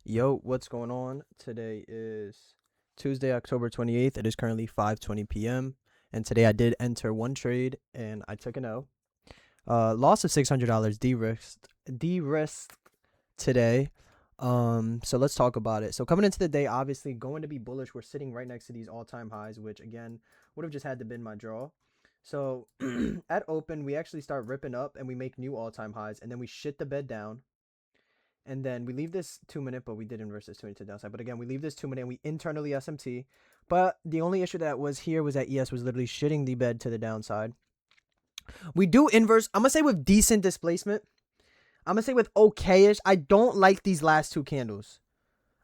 Yo, what's going on? Today is Tuesday, October 28th. It is currently 5:20 p.m. And today I did enter one trade and I took an L. Loss of $600 de-risked today. So let's talk about it. So coming into the day, obviously going to be bullish. We're sitting right next to these all-time highs, which again would have just had to been my draw. So at open, we actually start ripping up and we make new all-time highs, and then we shit the bed down. And then we leave this 2 minute, but we did inverse this 2 minute to the downside. But again, we leave this 2 minute and we internally SMT. But the only issue that was here was that ES was literally shitting the bed to the downside. We do inverse, I'm going to say with decent displacement. I'm going to say with okayish. I don't like these last two candles.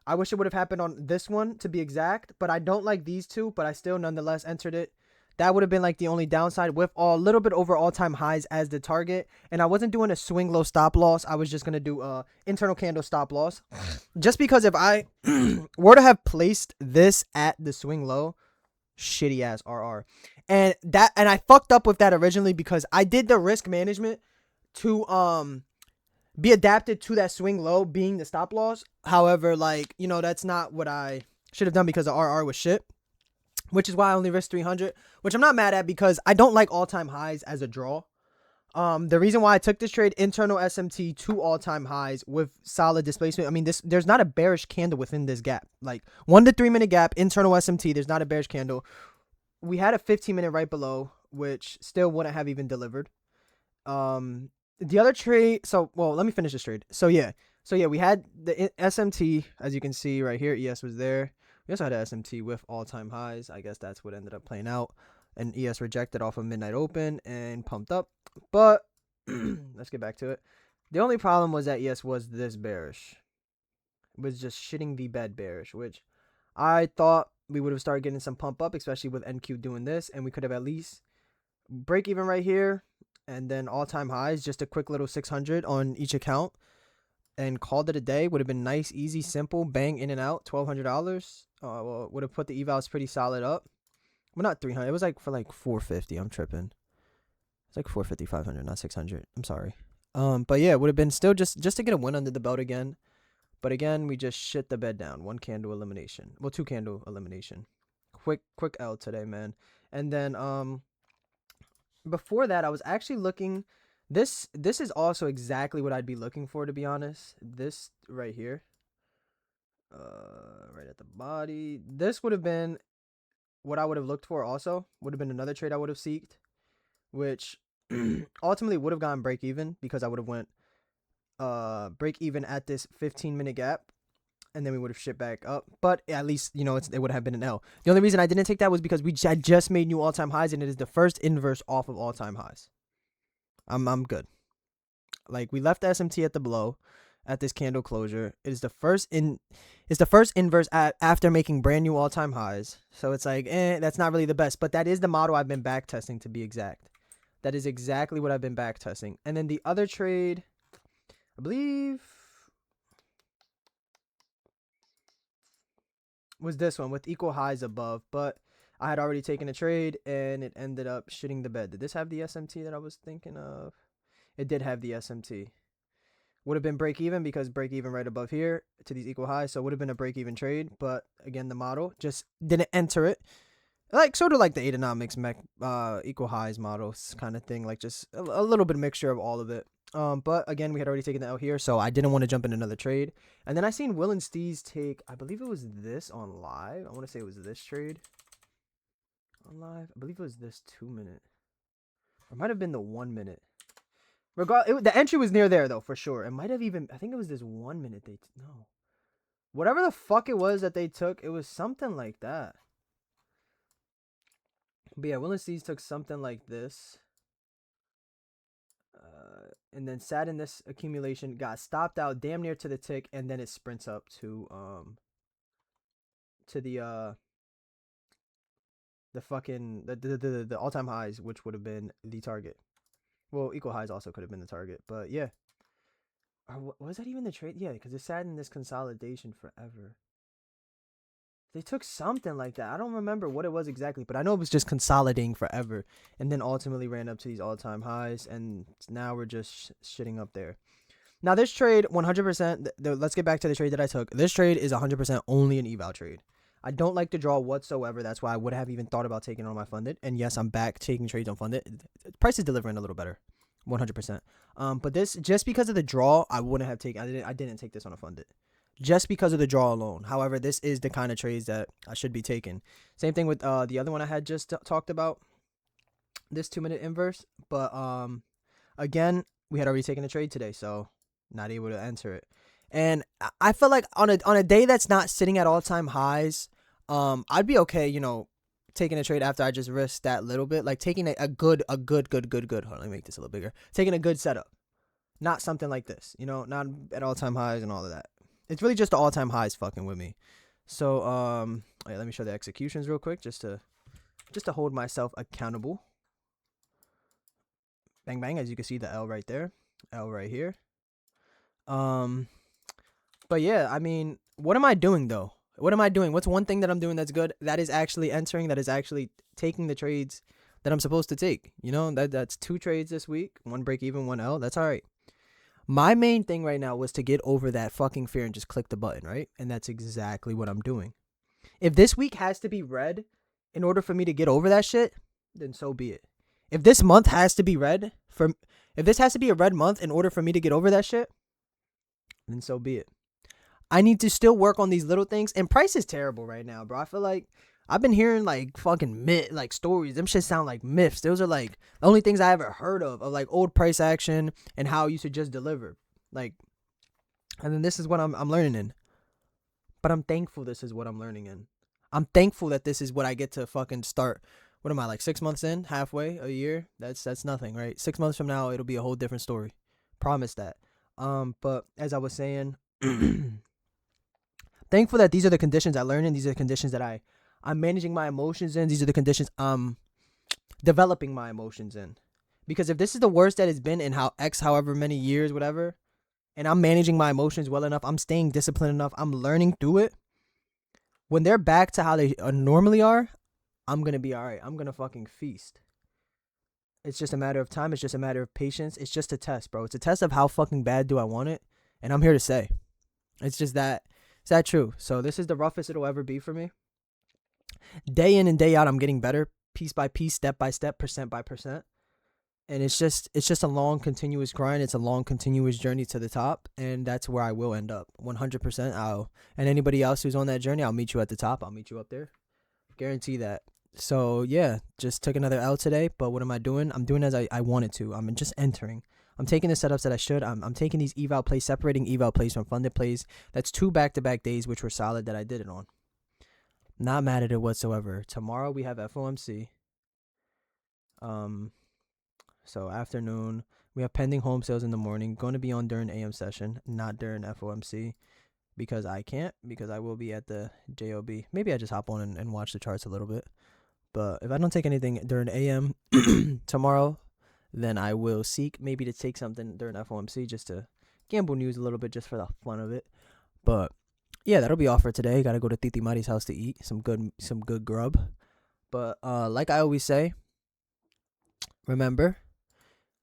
I wish it would have happened on this one to be exact. But I don't like these two, but I still nonetheless entered it. That would have been like the only downside with a little bit over all-time highs as the target. And I wasn't doing a swing low stop loss. I was just going to do a internal candle stop loss. Just because if I were to have placed this at the swing low, shitty ass RR. And I fucked up with that originally because I did the risk management to be adapted to that swing low being the stop loss. However, like, you know, that's not what I should have done because the RR was shit. Which is why I only risked 300, which I'm not mad at because I don't like all-time highs as a draw. The reason why I took this trade, internal SMT to all-time highs with solid displacement. I mean, there's not a bearish candle within this gap. Like 1 to 3 minute gap, internal SMT, there's not a bearish candle. We had a 15-minute right below, which still wouldn't have even delivered. The other trade, well, let me finish this trade. So yeah, we had the SMT, as you can see right here, ES was there. We also had an SMT with all-time highs. I guess that's what ended up playing out. And ES rejected off of midnight open and pumped up. But let's get back to it. The only problem was that ES was this bearish. It was just shitting the bed bearish, which I thought we would have started getting some pump up, especially with NQ doing this. And we could have at least break even right here. And then all-time highs, just a quick little 600 on each account. And called it a day. Would have been nice, easy, simple, bang, in and out. $1,200. Well, would have put the evals pretty solid up. Well, not 300. It was like for like 450. I'm tripping. It's like 450, 500, not 600. I'm sorry. But yeah, it would have been still just to get a win under the belt again. But again, we just shit the bed down. 1 candle elimination. Well, 2 candle elimination. Quick L today, man. And then before that, I was actually looking. This is also exactly what I'd be looking for, to be honest. This right here. Right at the body. This would have been what I would have looked for also. Would have been another trade I would have seeked, which ultimately would have gone break even because I would have went break even at this 15-minute gap, and then we would have shipped back up. But at least, you know, it would have been an L. The only reason I didn't take that was because we had just made new all-time highs, and it is the first inverse off of all-time highs. I'm good. Like, we left the SMT at the below at this candle closure. It's the first inverse after making brand new all-time highs. So it's like, that's not really the best, but that is the model I've been back testing, to be exact. That is exactly what I've been back testing. And then the other trade, I believe, was this one with equal highs above, but I had already taken a trade and it ended up shitting the bed. Did this have the SMT that I was thinking of? It did have the SMT. Would have been break even because break even right above here to these equal highs. So it would have been a break even trade. But again, the model just didn't enter it. Like sort of like the Atonomics equal highs models kind of thing. Like just a little bit of mixture of all of it. But again, we had already taken the L here, so I didn't want to jump in another trade. And then I seen Will and Steez take, I believe it was this on live. I want to say it was this trade on live. I believe it was this 2 minute. Or it might have been the 1 minute. The entry was near there, though, for sure. It might have even, I think it was this 1 minute no. Whatever the fuck it was that they took, it was something like that. But yeah, Will and Steez took something like this. And then sat in this accumulation, got stopped out damn near to the tick, and then it sprints up to the fucking, the all-time highs, which would have been the target. Well, equal highs also could have been the target, but yeah. Or was that even the trade? Yeah, because it sat in this consolidation forever. They took something like that. I don't remember what it was exactly, but I know it was just consolidating forever. And then ultimately ran up to these all-time highs, and now we're just shitting up there. Now this trade, 100%. Let's get back to the trade that I took. This trade is 100% only an eval trade. I don't like to draw whatsoever. That's why I would have even thought about taking on my funded. And yes, I'm back taking trades on funded. Price is delivering a little better, 100%. But this, just because of the draw, I wouldn't have taken. I didn't take this on a funded, just because of the draw alone. However, this is the kind of trades that I should be taking. Same thing with the other one I had just talked about, this 2-minute inverse. But again, we had already taken a trade today, so not able to enter it. And I feel like on a day that's not sitting at all-time highs, I'd be okay, taking a trade after I just risked that little bit, like taking a good. Hold on, let me make this a little bigger. Taking a good setup, not something like this, not at all-time highs and all of that. It's really just the all-time highs fucking with me. So let me show the executions real quick, just to hold myself accountable. Bang bang, as you can see, the L right there, L right here. But yeah, I mean, what am I doing though? What am I doing? What's one thing that I'm doing that's good? That is actually entering, that is actually taking the trades that I'm supposed to take. That's 2 trades this week, 1 break even, 1 L. That's all right. My main thing right now was to get over that fucking fear and just click the button, right? And that's exactly what I'm doing. If this week has to be red in order for me to get over that shit, then so be it. If this month has to be red, if this has to be a red month in order for me to get over that shit, then so be it. I need to still work on these little things. And price is terrible right now, bro. I feel like I've been hearing like fucking stories. Them shit sound like myths. Those are like the only things I ever heard of like old price action and how you should just deliver. Like, and then this is what I'm learning in. But I'm thankful this is what I'm learning in. I'm thankful that this is what I get to fucking start. What am I, like 6 months in? Halfway? A year? That's nothing, right? 6 months from now, it'll be a whole different story. Promise that. But as I was saying, thankful that these are the conditions I learn in. These are the conditions that I'm managing my emotions in. These are the conditions I'm developing my emotions in. Because if this is the worst that it's been in however many years, whatever, and I'm managing my emotions well enough, I'm staying disciplined enough, I'm learning through it, when they're back to how they normally are, I'm going to be all right. I'm going to fucking feast. It's just a matter of time. It's just a matter of patience. It's just a test, bro. It's a test of how fucking bad do I want it. And I'm here to say, it's just that. Is that true? So this is the roughest it'll ever be for me. Day in and day out, I'm getting better, piece by piece, step by step, percent by percent. And it's just a long, continuous grind. It's a long, continuous journey to the top. And that's where I will end up. 100%. And anybody else who's on that journey, I'll meet you at the top. I'll meet you up there. Guarantee that. So yeah, just took another L today. But what am I doing? I'm doing as I wanted to. I'm just entering. I'm taking the setups that I should. I'm taking these eval plays, separating eval plays from funded plays. That's 2 back-to-back days, which were solid that I did it on. Not mad at it whatsoever. Tomorrow we have FOMC. So afternoon, we have pending home sales in the morning. Going to be on during AM session, not during FOMC. Because I can't, because I will be at the JOB. Maybe I just hop on and watch the charts a little bit. But if I don't take anything during AM tomorrow, then I will seek maybe to take something during FOMC just to gamble news a little bit just for the fun of it. But yeah, that'll be all for today. Gotta go to Titi Mari's house to eat some good grub. But like I always say, remember,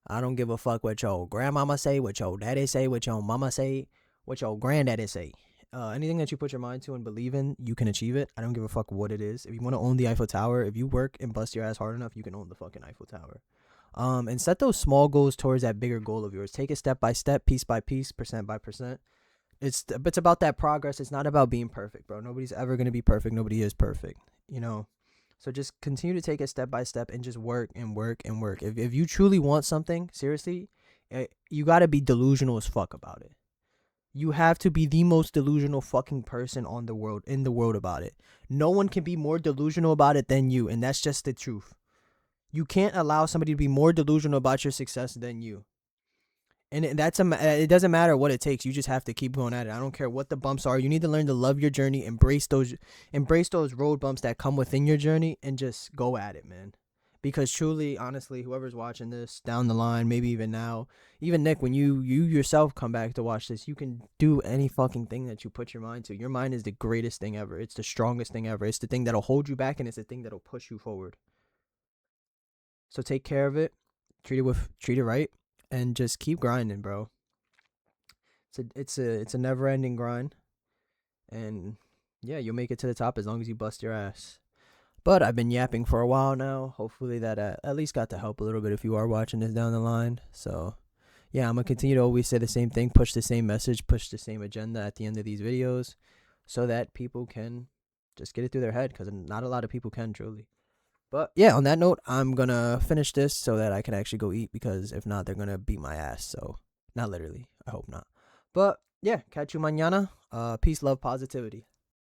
I don't give a fuck what your grandmama say, what your daddy say, what your mama say, what your granddaddy say. Anything that you put your mind to and believe in, you can achieve it. I don't give a fuck what it is. If you want to own the Eiffel Tower, if you work and bust your ass hard enough, you can own the fucking Eiffel Tower. And set those small goals towards that bigger goal of yours. Take it step by step, piece by piece, percent by percent. It's about that progress. It's not about being perfect, bro. Nobody's ever going to be perfect. Nobody is perfect, So just continue to take it step by step and just work and work and work. If you truly want something, seriously, you got to be delusional as fuck about it. You have to be the most delusional fucking person in the world about it. No one can be more delusional about it than you, and that's just the truth. You can't allow somebody to be more delusional about your success than you. And it doesn't matter what it takes. You just have to keep going at it. I don't care what the bumps are. You need to learn to love your journey, embrace those road bumps that come within your journey, and just go at it, man. Because truly, honestly, whoever's watching this down the line, maybe even now, even Nick, when you yourself come back to watch this, you can do any fucking thing that you put your mind to. Your mind is the greatest thing ever. It's the strongest thing ever. It's the thing that'll hold you back, and it's the thing that'll push you forward. So take care of it. Treat it right. And just keep grinding, bro. It's a never-ending grind, and yeah, you'll make it to the top as long as you bust your ass. But I've been yapping for a while now. Hopefully that at least got to help a little bit if you are watching this down the line. So yeah, I'm gonna continue to always say the same thing, push the same message, push the same agenda at the end of these videos, so that people can just get it through their head, because not a lot of people can, truly. But yeah, on that note, I'm gonna finish this so that I can actually go eat, because if not, they're gonna beat my ass. So not literally, I hope not. But yeah, catch you mañana. Peace, love, positivity.